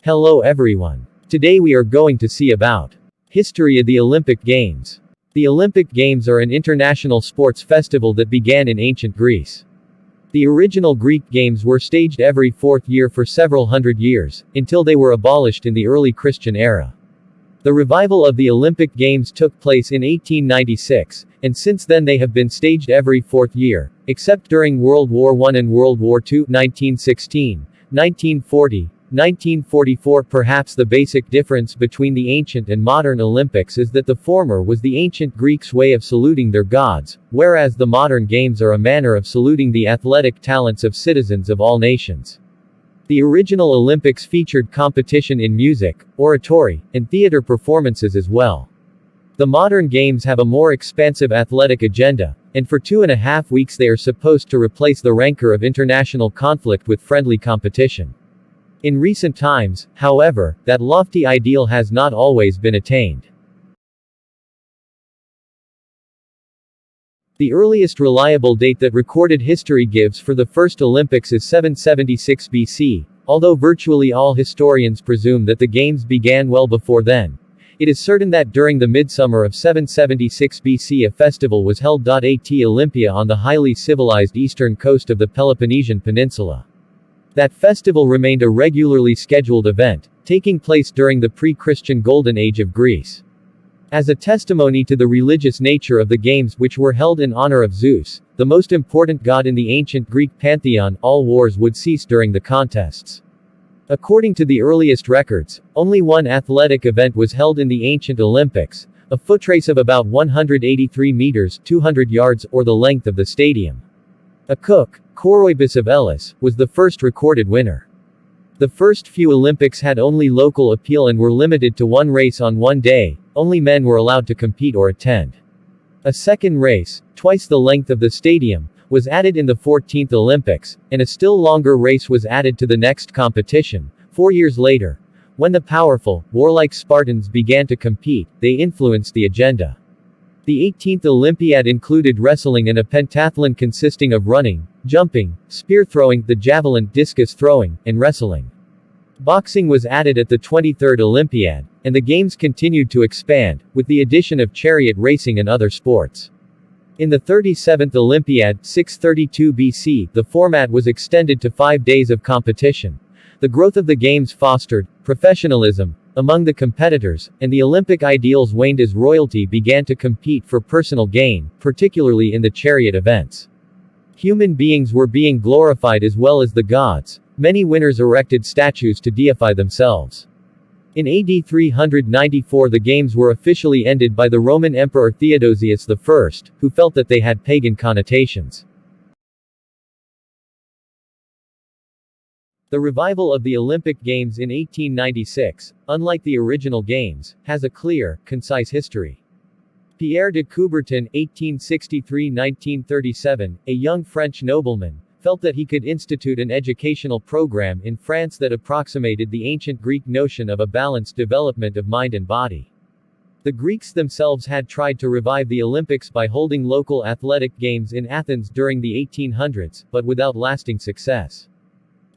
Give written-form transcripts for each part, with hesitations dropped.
Hello everyone. Today we are going to see about history of the Olympic Games. The Olympic Games are an international sports festival that began in ancient Greece. The original Greek Games were staged every fourth year for several hundred years, until they were abolished in the early Christian era. The revival of the Olympic Games took place in 1896, and since then they have been staged every fourth year, except during World War I and World War II, 1916, 1940, 1944. Perhaps the basic difference between the ancient and modern Olympics is that the former was the ancient Greeks' way of saluting their gods, whereas the modern games are a manner of saluting the athletic talents of citizens of all nations. The original Olympics featured competition in music, oratory, and theater performances as well. The modern games have a more expansive athletic agenda, and for 2.5 weeks they are supposed to replace the rancor of international conflict with friendly competition. In recent times, however, that lofty ideal has not always been attained. The earliest reliable date that recorded history gives for the first Olympics is 776 BC, although virtually all historians presume that the Games began well before then. It is certain that during the midsummer of 776 BC a festival was held at Olympia on the highly civilized eastern coast of the Peloponnesian Peninsula. That festival remained a regularly scheduled event, taking place during the pre-Christian Golden Age of Greece. As a testimony to the religious nature of the games, which were held in honor of Zeus, the most important god in the ancient Greek pantheon, all wars would cease during the contests. According to the earliest records, only one athletic event was held in the ancient Olympics, a footrace of about 183 meters, 200 yards, or the length of the stadium. A cook, Choroibus of Elis, was the first recorded winner. The first few Olympics had only local appeal and were limited to one race on one day. Only men were allowed to compete or attend. A second race, twice the length of the stadium, was added in the 14th Olympics, and a still longer race was added to the next competition. 4 years later, when the powerful, warlike Spartans began to compete, they influenced the agenda. The 18th Olympiad included wrestling and a pentathlon consisting of running, jumping, spear throwing, the javelin, discus throwing, and wrestling. Boxing was added at the 23rd Olympiad, and the games continued to expand, with the addition of chariot racing and other sports. In the 37th Olympiad, 632 BC, the format was extended to 5 days of competition. The growth of the games fostered professionalism among the competitors, and the Olympic ideals waned as royalty began to compete for personal gain, particularly in the chariot events. Human beings were being glorified as well as the gods. Many winners erected statues to deify themselves. In AD 394 the games were officially ended by the Roman Emperor Theodosius I, who felt that they had pagan connotations. The revival of the Olympic Games in 1896, unlike the original Games, has a clear, concise history. Pierre de Coubertin, 1863–1937, a young French nobleman, felt that he could institute an educational program in France that approximated the ancient Greek notion of a balanced development of mind and body. The Greeks themselves had tried to revive the Olympics by holding local athletic games in Athens during the 1800s, but without lasting success.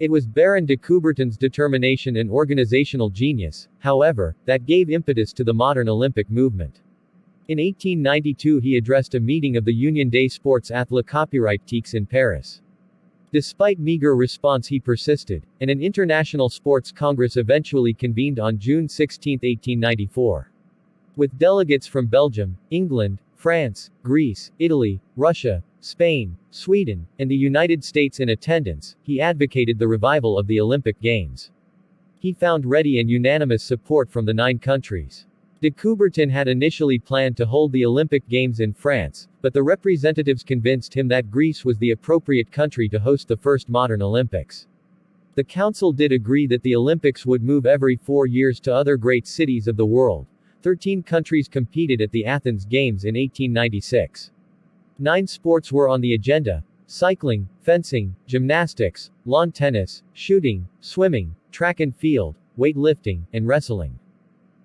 It was Baron de Coubertin's determination and organizational genius, however, that gave impetus to the modern Olympic movement. In 1892 he addressed a meeting of the Union des Sports Athlétiques in Paris. Despite meager response he persisted, and an international sports congress eventually convened on June 16, 1894. With delegates from Belgium, England, France, Greece, Italy, Russia, Spain, Sweden, and the United States in attendance, he advocated the revival of the Olympic Games. He found ready and unanimous support from the 9 countries. De Coubertin had initially planned to hold the Olympic Games in France, but the representatives convinced him that Greece was the appropriate country to host the first modern Olympics. The council did agree that the Olympics would move every 4 years to other great cities of the world. 13 countries competed at the Athens Games in 1896. 9 sports were on the agenda: cycling, fencing, gymnastics, lawn tennis, shooting, swimming, track and field, weightlifting, and wrestling.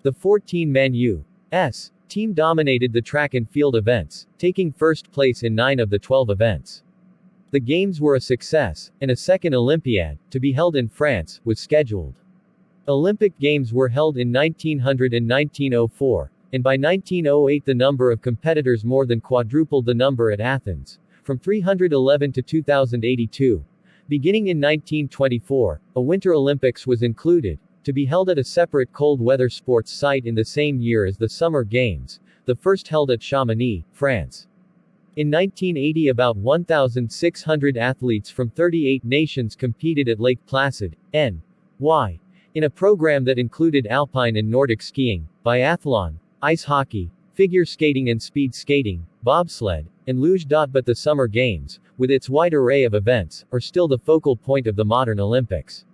The 14-man U.S. team dominated the track and field events, taking first place in 9 of the 12 events. The games were a success, and a second Olympiad, to be held in France, was scheduled. Olympic Games were held in 1900 and 1904, and by 1908 the number of competitors more than quadrupled the number at Athens, from 311 to 2082. Beginning in 1924, a Winter Olympics was included, to be held at a separate cold weather sports site in the same year as the Summer Games, the first held at Chamonix, France. In 1980 about 1,600 athletes from 38 nations competed at Lake Placid, N.Y. in a program that included alpine and Nordic skiing, biathlon, ice hockey, figure skating and speed skating, bobsled, and luge. But the Summer Games, with its wide array of events, are still the focal point of the modern Olympics.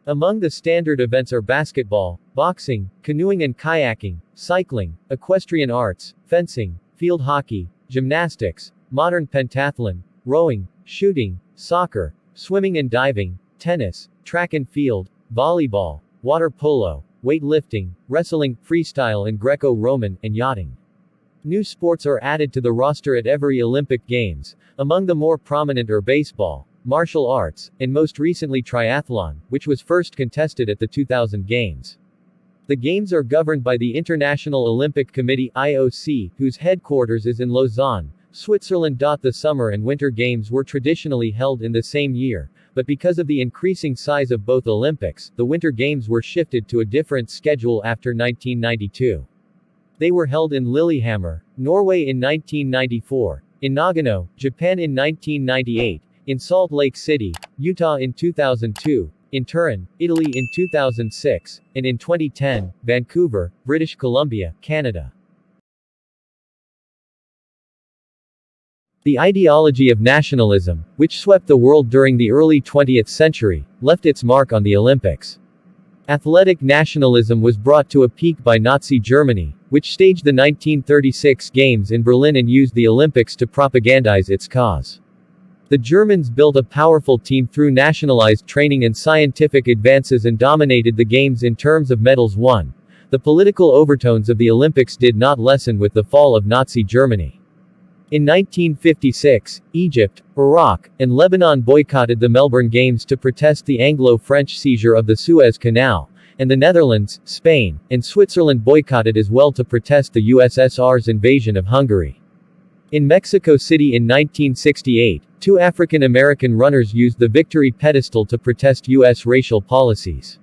Among the standard events are basketball, boxing, canoeing and kayaking, cycling, equestrian arts, fencing, field hockey, gymnastics, modern pentathlon, rowing, shooting, soccer, swimming and diving, tennis, track and field, volleyball, water polo, weightlifting, wrestling, freestyle and Greco-Roman, and yachting. New sports are added to the roster at every Olympic Games. Among the more prominent are baseball, martial arts, and most recently triathlon, which was first contested at the 2000 Games. The Games are governed by the International Olympic Committee (IOC), whose headquarters is in Lausanne, Switzerland. The Summer and Winter Games were traditionally held in the same year, but because of the increasing size of both Olympics, the Winter Games were shifted to a different schedule after 1992. They were held in Lillehammer, Norway in 1994, in Nagano, Japan in 1998, in Salt Lake City, Utah in 2002, in Turin, Italy in 2006, and in 2010, Vancouver, British Columbia, Canada. The ideology of nationalism, which swept the world during the early 20th century, left its mark on the Olympics. Athletic nationalism was brought to a peak by Nazi Germany, which staged the 1936 Games in Berlin and used the Olympics to propagandize its cause. The Germans built a powerful team through nationalized training and scientific advances and dominated the Games in terms of medals won. The political overtones of the Olympics did not lessen with the fall of Nazi Germany. In 1956, Egypt, Iraq, and Lebanon boycotted the Melbourne Games to protest the Anglo-French seizure of the Suez Canal, and the Netherlands, Spain, and Switzerland boycotted as well to protest the USSR's invasion of Hungary. In Mexico City in 1968, two African American runners used the Victory pedestal to protest U.S. racial policies.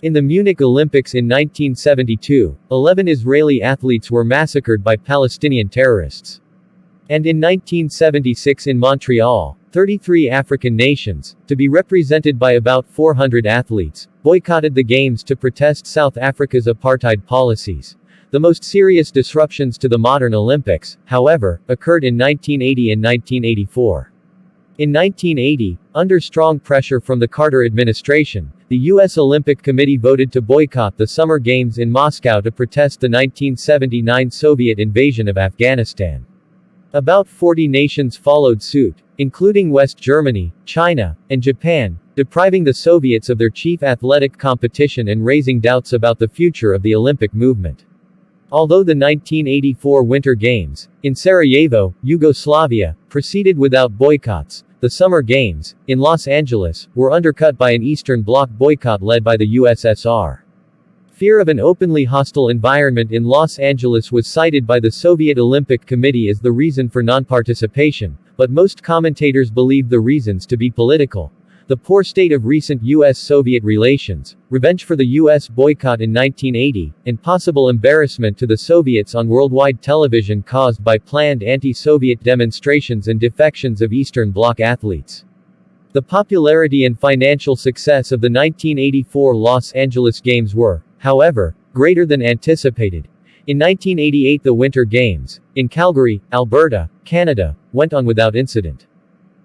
In the Munich Olympics in 1972, 11 Israeli athletes were massacred by Palestinian terrorists. And in 1976 in Montreal, 33 African nations, to be represented by about 400 athletes, boycotted the Games to protest South Africa's apartheid policies. The most serious disruptions to the modern Olympics, however, occurred in 1980 and 1984. In 1980, under strong pressure from the Carter administration, the U.S. Olympic Committee voted to boycott the Summer Games in Moscow to protest the 1979 Soviet invasion of Afghanistan. About 40 nations followed suit, including West Germany, China, and Japan, depriving the Soviets of their chief athletic competition and raising doubts about the future of the Olympic movement. Although the 1984 Winter Games, in Sarajevo, Yugoslavia, proceeded without boycotts, the Summer Games, in Los Angeles, were undercut by an Eastern Bloc boycott led by the USSR. Fear of an openly hostile environment in Los Angeles was cited by the Soviet Olympic Committee as the reason for non-participation, but most commentators believe the reasons to be political. The poor state of recent U.S.-Soviet relations, revenge for the U.S. boycott in 1980, and possible embarrassment to the Soviets on worldwide television caused by planned anti-Soviet demonstrations and defections of Eastern Bloc athletes. The popularity and financial success of the 1984 Los Angeles Games were, however, greater than anticipated. In 1988 the Winter Games, in Calgary, Alberta, Canada, went on without incident.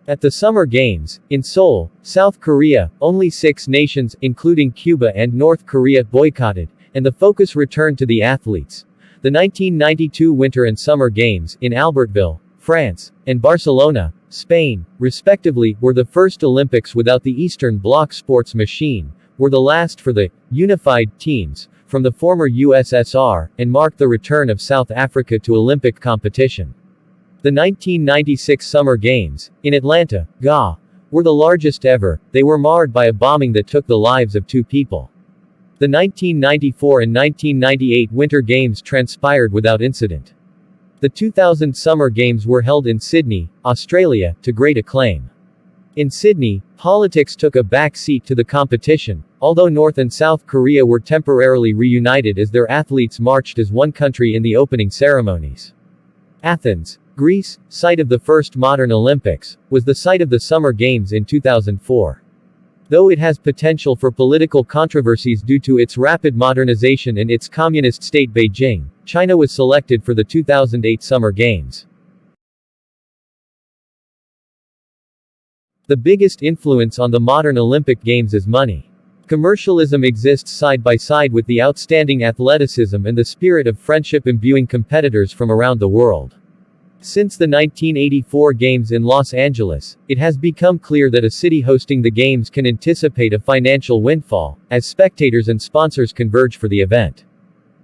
At the Summer Games, in Seoul, South Korea, only 6 nations, including Cuba and North Korea, boycotted, and the focus returned to the athletes. The 1992 Winter and Summer Games, in Albertville, France, and Barcelona, Spain, respectively, were the first Olympics without the Eastern Bloc sports machine, were the last for the unified teams from the former USSR, and marked the return of South Africa to Olympic competition. The 1996 Summer Games, in Atlanta, GA, were the largest ever. They were marred by a bombing that took the lives of 2 people. The 1994 and 1998 Winter Games transpired without incident. The 2000 Summer Games were held in Sydney, Australia, to great acclaim. In Sydney, politics took a back seat to the competition, although North and South Korea were temporarily reunited as their athletes marched as one country in the opening ceremonies. Athens, Greece, site of the first modern Olympics, was the site of the Summer Games in 2004. Though it has potential for political controversies due to its rapid modernization and its communist state Beijing, China was selected for the 2008 Summer Games. The biggest influence on the modern Olympic Games is money. Commercialism exists side by side with the outstanding athleticism and the spirit of friendship imbuing competitors from around the world. Since the 1984 Games in Los Angeles, it has become clear that a city hosting the Games can anticipate a financial windfall, as spectators and sponsors converge for the event.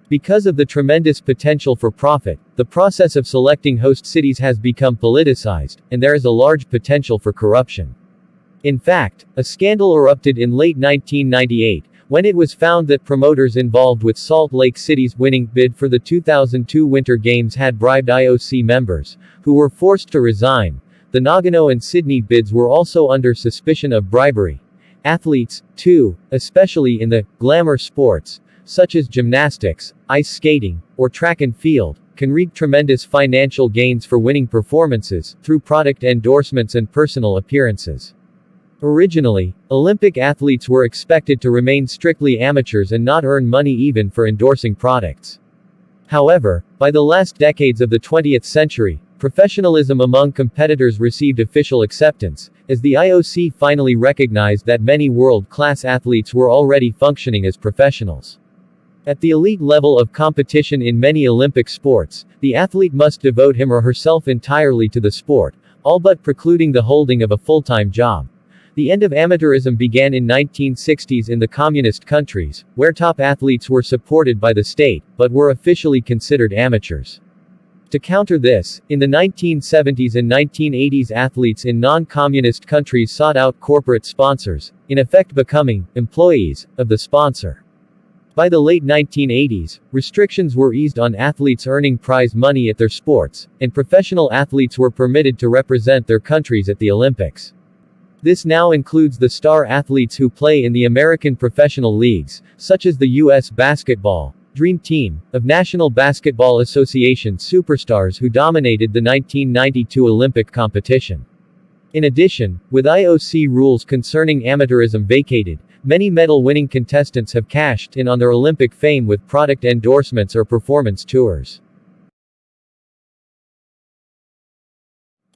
Because of the tremendous potential for profit, the process of selecting host cities has become politicized, and there is a large potential for corruption. In fact, a scandal erupted in late 1998, when it was found that promoters involved with Salt Lake City's winning bid for the 2002 Winter Games had bribed IOC members, who were forced to resign. The Nagano and Sydney bids were also under suspicion of bribery. Athletes, too, especially in the glamour sports, such as gymnastics, ice skating, or track and field, can reap tremendous financial gains for winning performances, through product endorsements and personal appearances. Originally, Olympic athletes were expected to remain strictly amateurs and not earn money even for endorsing products. However, by the last decades of the 20th century, professionalism among competitors received official acceptance, as the IOC finally recognized that many world-class athletes were already functioning as professionals. At the elite level of competition in many Olympic sports, the athlete must devote him or herself entirely to the sport, all but precluding the holding of a full-time job. The end of amateurism began in 1960s in the communist countries, where top athletes were supported by the state, but were officially considered amateurs. To counter this, in the 1970s and 1980s athletes in non-communist countries sought out corporate sponsors, in effect becoming employees of the sponsor. By the late 1980s, restrictions were eased on athletes earning prize money at their sports, and professional athletes were permitted to represent their countries at the Olympics. This now includes the star athletes who play in the American professional leagues, such as the U.S. Basketball Dream Team, of National Basketball Association superstars who dominated the 1992 Olympic competition. In addition, with IOC rules concerning amateurism vacated, many medal-winning contestants have cashed in on their Olympic fame with product endorsements or performance tours.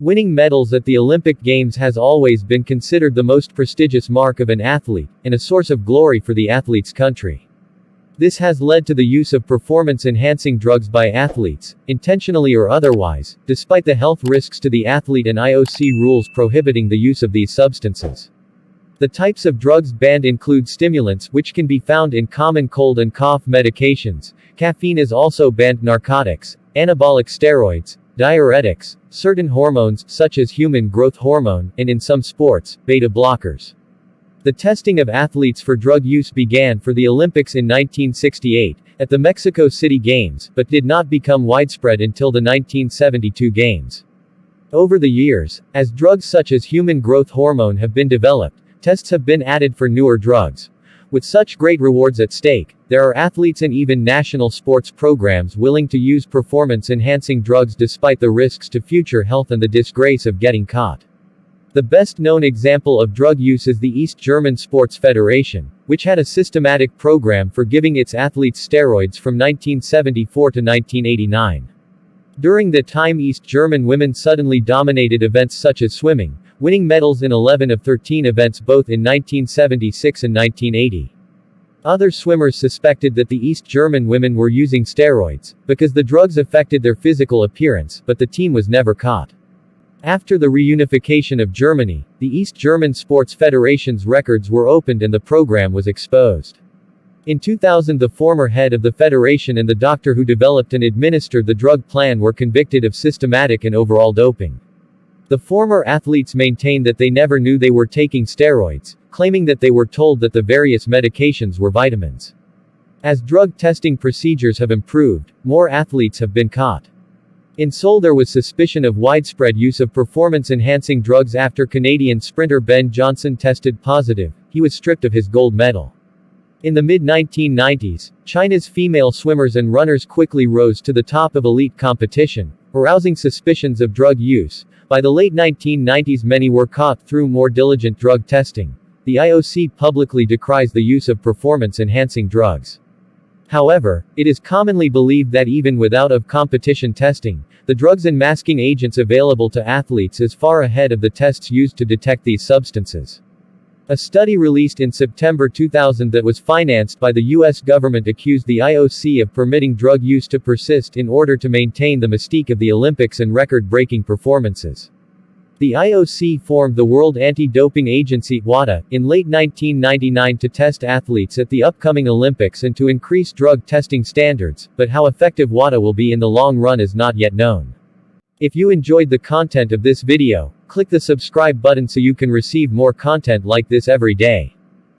Winning medals at the Olympic Games has always been considered the most prestigious mark of an athlete, and a source of glory for the athlete's country. This has led to the use of performance-enhancing drugs by athletes, intentionally or otherwise, despite the health risks to the athlete and IOC rules prohibiting the use of these substances. The types of drugs banned include stimulants, which can be found in common cold and cough medications. Caffeine is also banned. Narcotics, anabolic steroids, diuretics, certain hormones, such as human growth hormone, and in some sports, beta blockers. The testing of athletes for drug use began for the Olympics in 1968, at the Mexico City Games, but did not become widespread until the 1972 Games. Over the years, as drugs such as human growth hormone have been developed, tests have been added for newer drugs. With such great rewards at stake, there are athletes and even national sports programs willing to use performance-enhancing drugs despite the risks to future health and the disgrace of getting caught. The best-known example of drug use is the East German Sports Federation, which had a systematic program for giving its athletes steroids from 1974 to 1989. During that time, East German women suddenly dominated events such as swimming, winning medals in 11 of 13 events both in 1976 and 1980. Other swimmers suspected that the East German women were using steroids, because the drugs affected their physical appearance, but the team was never caught. After the reunification of Germany, the East German Sports Federation's records were opened and the program was exposed. In 2000, the former head of the federation and the doctor who developed and administered the drug plan were convicted of systematic and overall doping. The former athletes maintained that they never knew they were taking steroids, claiming that they were told that the various medications were vitamins. As drug testing procedures have improved, more athletes have been caught. In Seoul there was suspicion of widespread use of performance-enhancing drugs after Canadian sprinter Ben Johnson tested positive. He was stripped of his gold medal. In the mid-1990s, China's female swimmers and runners quickly rose to the top of elite competition, arousing suspicions of drug use. By the late 1990s many were caught through more diligent drug testing. The IOC publicly decries the use of performance-enhancing drugs. However, it is commonly believed that even without competition testing, the drugs and masking agents available to athletes is far ahead of the tests used to detect these substances. A study released in September 2000 that was financed by the U.S. government accused the IOC of permitting drug use to persist in order to maintain the mystique of the Olympics and record-breaking performances. The IOC formed the World Anti-Doping Agency (WADA) in late 1999 to test athletes at the upcoming Olympics and to increase drug testing standards, but how effective WADA will be in the long run is not yet known. If you enjoyed the content of this video, click the subscribe button so you can receive more content like this every day.